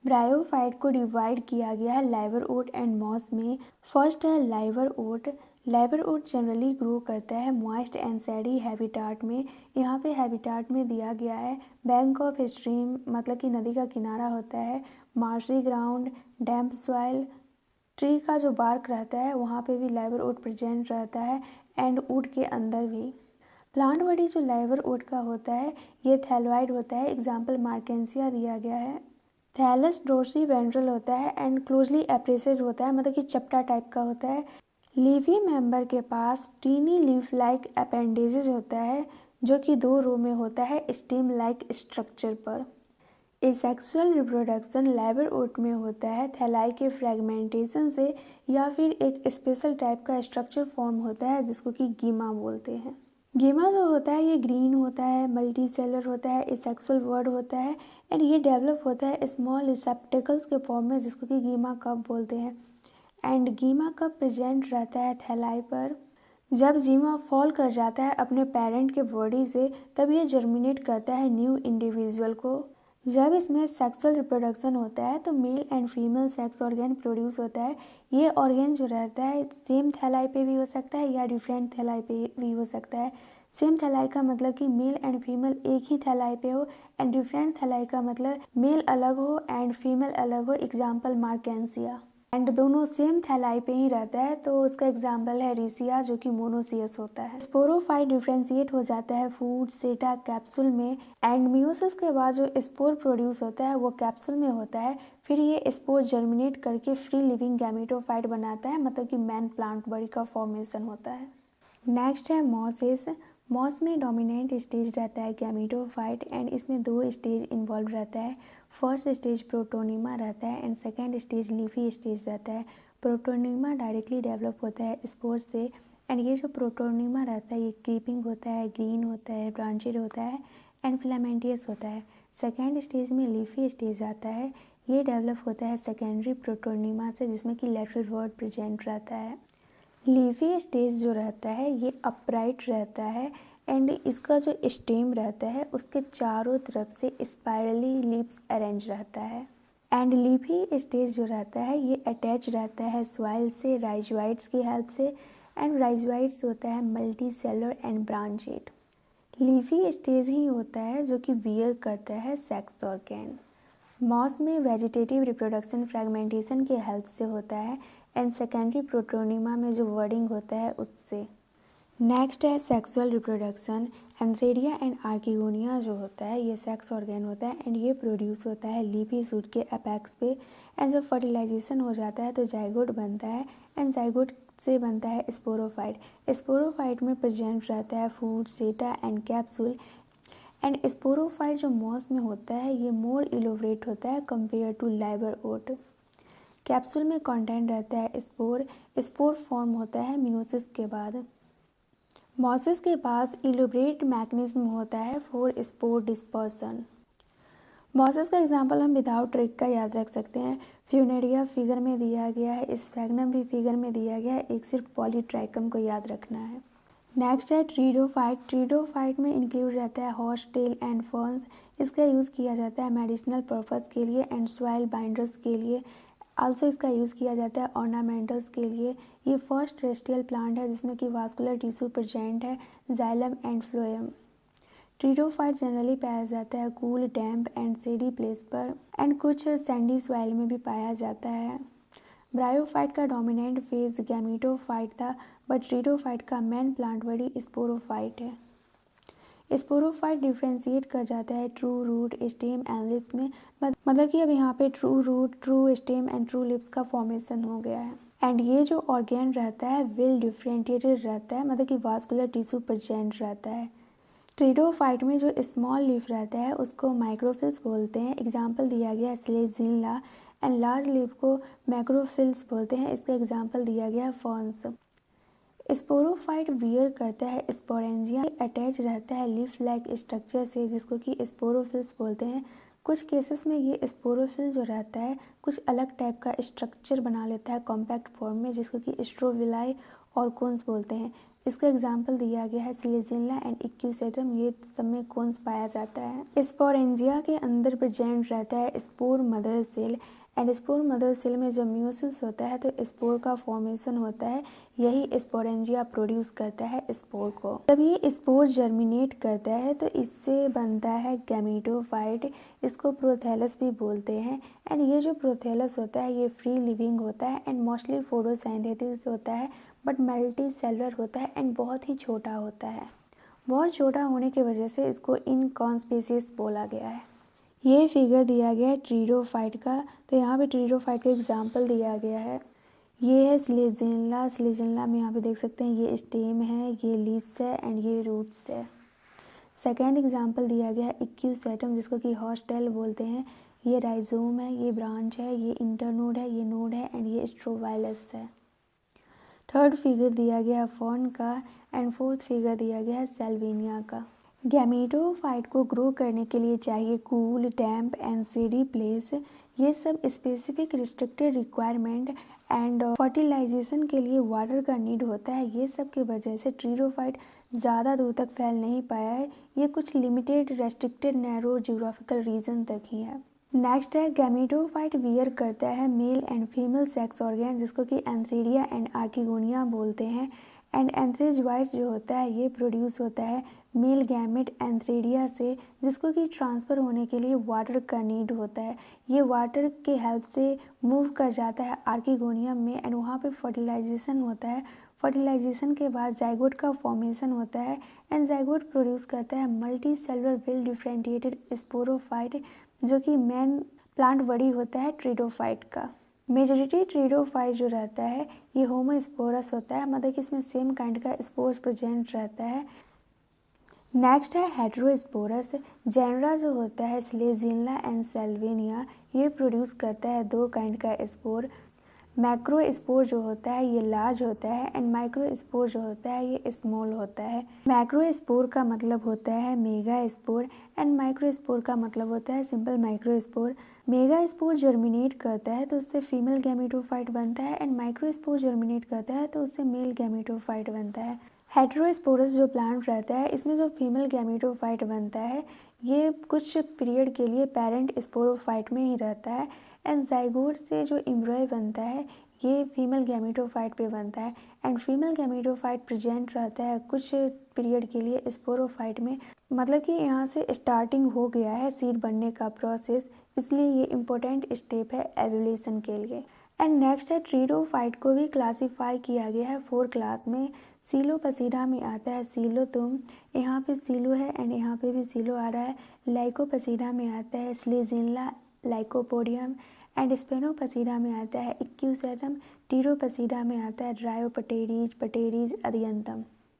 Bryophyte को divide किया गया है लाइवरवुड एंड मॉस में। फर्स्ट है लाइवरवुड। लाइवरवुड जनरली ग्रो करता है मॉइस्ट एंड सैडी हैबिटाट में। यहाँ पे हैबिटाट में दिया गया है बैंक ऑफ स्ट्रीम, मतलब कि नदी का किनारा होता है, मार्शी ग्राउंड, डैम्प सॉइल, ट्री का जो बार्क रहता है वहाँ पे भी लाइवरवुड प्रेजेंट रहता है, एंड वुड के अंदर भी। प्लांट बॉडी जो लाइवरवुड का होता है ये थैलोइड होता है, एग्जाम्पल मार्केंसिया दिया गया है। थैलस डोर्सी वेंट्रल होता है एंड क्लोजली एप्रेसेड होता है, मतलब कि चपटा टाइप का होता है। लीफी मेंबर के पास टीनी लीफ लाइक अपेंडेजेस होता है जो कि 2 रो में होता है स्टेम लाइक स्ट्रक्चर पर। एसेक्सुअल रिप्रोडक्शन लाइवरवुड में होता है थैलाई के फ्रेगमेंटेशन से, या फिर एक स्पेशल टाइप का स्ट्रक्चर फॉर्म होता है जिसको कि गीमा बोलते हैं। गीमा जो होता है ये ग्रीन होता है, मल्टी सेलर होता है, एसेक्सुअल वर्ड होता है, एंड ये डेवलप होता है स्मॉल रिसेप्टिकल्स के फॉर्म में जिसको कि गीमा कप बोलते हैं। एंड गीमा कप प्रेजेंट रहता है थैलाई पर। जब जीमा फॉल कर जाता है अपने पेरेंट के बॉडी से तब ये जर्मिनेट करता है न्यू इंडिविजुअल को। जब इसमें सेक्सुअल रिप्रोडक्शन होता है तो male and female sex organ produce होता है। ये ऑर्गन जो रहता है सेम थैलाई पे भी हो सकता है या डिफरेंट थैलाई पे भी हो सकता है। सेम थैलाई का मतलब कि मेल एंड फीमेल एक ही थैलाई पे हो, एंड डिफरेंट थैलाई का मतलब मेल अलग हो एंड फीमेल अलग हो, एग्जाम्पल मार्केंसिया। एंड दोनों सेम थैलाई पे ही रहता है तो उसका एग्जाम्पल है रिसिया जो कि मोनोसियस होता है। स्पोरोफाइट डिफ्रेंशिएट हो जाता है फूड सेटा कैप्सूल में, एंड मियोसिस के बाद जो स्पोर प्रोड्यूस होता है वो कैप्सूल में होता है। फिर ये स्पोर जर्मिनेट करके फ्री लिविंग गैमेटोफाइट बनाता है, मतलब कि मैन प्लांट बॉडी का फॉर्मेशन होता है। नेक्स्ट है मॉसेस। मॉस में डोमिनेंट स्टेज रहता है गैमेटोफाइट, एंड इसमें 2 स्टेज इन्वॉल्व रहता है। फर्स्ट स्टेज प्रोटोनिमा रहता है and second stage leafy stage रहता है। प्रोटोनिमा डायरेक्टली डेवलप होता है स्पोर से, एंड ये जो प्रोटोनिमा रहता है ये क्रीपिंग होता है, ग्रीन होता है, ब्रांचेड होता है एंड फिलामेंटियस होता है। सेकेंड स्टेज में लीफी स्टेज आता है, ये डेवलप होता है सेकेंडरी प्रोटोनिमा से जिसमें कि लेटरल वर्ड प्रेजेंट रहता है। लीफी स्टेज जो रहता है ये अपराइट रहता है, एंड इसका जो स्टेम रहता है उसके चारों तरफ से स्पाइरली लीव्स अरेंज रहता है। एंड लीफी स्टेज जो रहता है ये अटैच रहता है सॉइल से राइजोइड्स की हेल्प से, एंड राइजोइड्स होता है multicellular and branched. Leafy stage ही होता है जो कि बियर करता है सेक्स ऑर्गन। मॉस में वेजिटेटिव रिप्रोडक्शन फ्रेगमेंटेशन के हेल्प से होता है, एंड सेकेंडरी प्रोटोनिमा में जो वर्डिंग होता है उससे। नेक्स्ट है सेक्सुअल रिप्रोडक्शन। एंथ्रेडिया एंड आर्किगोनिया जो होता है ये सेक्स ऑर्गन होता है, एंड ये प्रोड्यूस होता है लीफी सूट के एपेक्स पे, एंड जब फर्टिलाइजेशन हो जाता है तो जाइगोट बनता है, एंड जाइगोट से बनता है स्पोरोफाइट। स्पोरोफाइट में प्रेजेंट रहता है फूड सेटा एंड कैप्सूल, एंड स्पोरोफाइट जो मॉस में होता है ये मोर इलोबरेट होता है कंपेयर टू लाइवरवुड। कैप्सूल में कंटेंट रहता है स्पोर। स्पोर फॉर्म होता है मियोसिस के बाद। मॉसेस के पास इलोबरेट मैकेनिज्म होता है फॉर स्पोर डिस्पर्सन। मॉसेस का एग्जांपल हम विदाउट ट्रिक का याद रख सकते हैं। फ्यूनेरिया फिगर में दिया गया है, स्फैग्नम भी फिगर में दिया गया है, एक सिर्फ पॉलीट्राइकम को याद रखना है। नेक्स्ट है ट्रीडोफाइट। ट्रीडोफाइट में इंक्लूड रहता है हॉर्स टेल एंड फर्न्स। इसका यूज़ किया जाता है मेडिसिनल पर्पस के लिए एंड सॉइल बाइंडर्स के लिए। आल्सो इसका यूज़ किया जाता है ऑर्नामेंटल्स के लिए। ये फर्स्ट टेरेस्ट्रियल प्लांट है जिसमें कि वास्कुलर टिश्यू प्रेजेंट है, xylem and phloem. Pteridophyte generally पाया जाता है cool damp and shady place पर, एंड कुछ सैंडी सॉइल में भी पाया जाता है। ब्रायोफाइट का डोमिनेंट फेज गैमेटोफाइट था, बट ट्रीडोफाइट का मेन प्लांट बॉडी स्पोरोफाइट है। स्पोरोफाइट डिफ्रेंशिएट कर जाता है true root stem and leaves में, मतलब कि अब यहाँ पे true root true stem and true leaves का फॉर्मेशन हो गया है। एंड ये जो ऑर्गेन रहता है वेल डिफ्रेंशिएटेड रहता है, मतलब कि वास्कुलर टिश्यू प्रेजेंट रहता है। ट्रीडोफाइट में जो स्मॉल लीफ रहता है उसको माइक्रोफिल्स बोलते हैं, एग्जाम्पल दिया गया स्लेजिला, एंड लार्ज लीफ को मैक्रोफिल्स बोलते हैं, इसका एग्जाम्पल दिया गया फॉर्न्स। स्पोरोफाइट वियर करता है स्पोरेंजिया, अटैच रहता है लीफ लाइक स्ट्रक्चर से जिसको कि स्पोरोफिल्स बोलते हैं। कुछ केसेस में ये स्पोरोफिल जो रहता है कुछ अलग टाइप का स्ट्रक्चर बना लेता है कॉम्पैक्ट फॉर्म में जिसको कि स्ट्रोविलाई और कोन्स बोलते हैं। इसका एग्जाम्पल दिया गया है स्लेजिनला एंड इक्यूसेटम, ये सब में कोन्स पाया जाता है। स्पोरेंजिया के अंदर प्रेजेंट रहता है spore mother cell, and spore mother cell में जब म्यूसिस होता है तो स्पोर का फॉर्मेशन होता है, यही स्पोरेंजिया प्रोड्यूस करता है स्पोर को। जब ये स्पोर जर्मिनेट करता है तो इससे बनता है गैमेटोफाइट, इसको प्रोथैलस भी बोलते हैं। एंड ये जो प्रोथैलस होता है ये फ्री लिविंग होता है एंड मोस्टली फोटोसिंथेसिस होता है, बट मल्टी सेलुलर होता है एंड बहुत ही छोटा होता है। बहुत छोटा होने की वजह से इसको इनकॉन्स्पेसियस बोला गया है। ये फिगर दिया गया है ट्रीडोफाइट का, तो यहाँ पे ट्रीडोफाइट का एग्जांपल दिया गया है। ये है स्लेजिनला, स्लेजिनला में यहाँ पे देख सकते हैं ये स्टेम है, ये लीव्स है एंड ये रूट्स है। सेकेंड एग्जांपल दिया गया है इक्यूसेटम, जिसको कि हॉस्टेल बोलते हैं। ये राइजोम है, ये ब्रांच है, ये इंटरनोड है, ये नोड है एंड ये स्ट्रोवाइलस है। थर्ड फिगर दिया गया है फॉर्न का एंड फोर्थ फिगर दिया गया है सेल्वेनिया का। गैमेटोफाइट को ग्रो करने के लिए चाहिए cool, damp and shady place. ये सब specific restricted requirement and fertilisation के लिए वाटर का नीड होता है। ये सब की वजह से ट्रीडोफाइट ज़्यादा दूर तक फैल नहीं पाया है, ये कुछ limited restricted narrow geographical region तक ही है। नेक्स्ट है गैमेटोफाइट वियर करता है male and female sex organ, जिसको कि एंथ्रेडिया एंड आर्किगोनिया बोलते हैं। एंड एंथ्रेजवाइट जो होता है ये प्रोड्यूस होता है मेल गैमेट एंथ्रेडिया से, जिसको कि ट्रांसफ़र होने के लिए वाटर का नीड होता है। ये वाटर के हेल्प से मूव कर जाता है आर्किगोनियम में एंड वहाँ पे फर्टिलाइजेशन होता है। फर्टिलाइजेशन के बाद जाइगोट का फॉर्मेशन होता है एंड जाइगोट प्रोड्यूस करता है मल्टी सेलुलर वेल डिफरेंटिएटेड स्पोरोफाइट, जो कि मेन प्लांट बॉडी होता है ट्रीडोफाइट का। मेजॉरिटी ट्रीडोफाइट जो रहता है ये होमोस्पोरस होता है, मतलब कि इसमें सेम काइंड का स्पोर्स प्रेजेंट रहता है। नेक्स्ट है हेटेरोस्पोरस। जेनरा जो होता है स्लेजिनला एंड सेल्वेनिया, ये प्रोड्यूस करता है दो काइंड का स्पोर। मैक्रो स्पोर जो होता है ये लार्ज होता है एंड माइक्रो स्पोर जो होता है ये स्मॉल होता है। मैक्रो स्पोर का मतलब होता है mega spore and micro spore का मतलब होता है simple micro spore. Mega spore germinate करता है तो उससे फीमेल गैमेटोफाइट बनता है एंड माइक्रो स्पोर जर्मिनेट करता है तो उससे मेल गैमेटोफाइट बनता है। हेटेरोस्पोरस जो प्लांट रहता है इसमें जो फीमेल गैमेटोफाइट बनता है ये कुछ पीरियड के लिए पेरेंट स्पोरोफाइट में ही रहता है एंड जाइगोट से जो एम्ब्रॉय बनता है ये फीमेल गैमेटोफाइट पे बनता है एंड फीमेल गैमेटोफाइट प्रेजेंट रहता है कुछ पीरियड के लिए स्पोरोफाइट में, मतलब कि यहाँ से स्टार्टिंग हो गया है सीड बनने का प्रोसेस, इसलिए ये इम्पोर्टेंट स्टेप है एवोल्यूशन के लिए। एंड नेक्स्ट है ट्रीडोफाइट को भी क्लासीफाई किया गया है 4 क्लास में। सीलोपसीडा में आता है सीलोतुम, यहाँ पे सीलो है एंड यहाँ पे भी सीलो आ रहा है। लाइकोपसीडा में आता है स्लेजिनला लाइकोपोडियम एंड स्पेनोपसीडा में आता है इक्यूसेटम। टीरोपसीडा में आता है ड्रायोपटेरीज, पटेरीज, अरियंतम।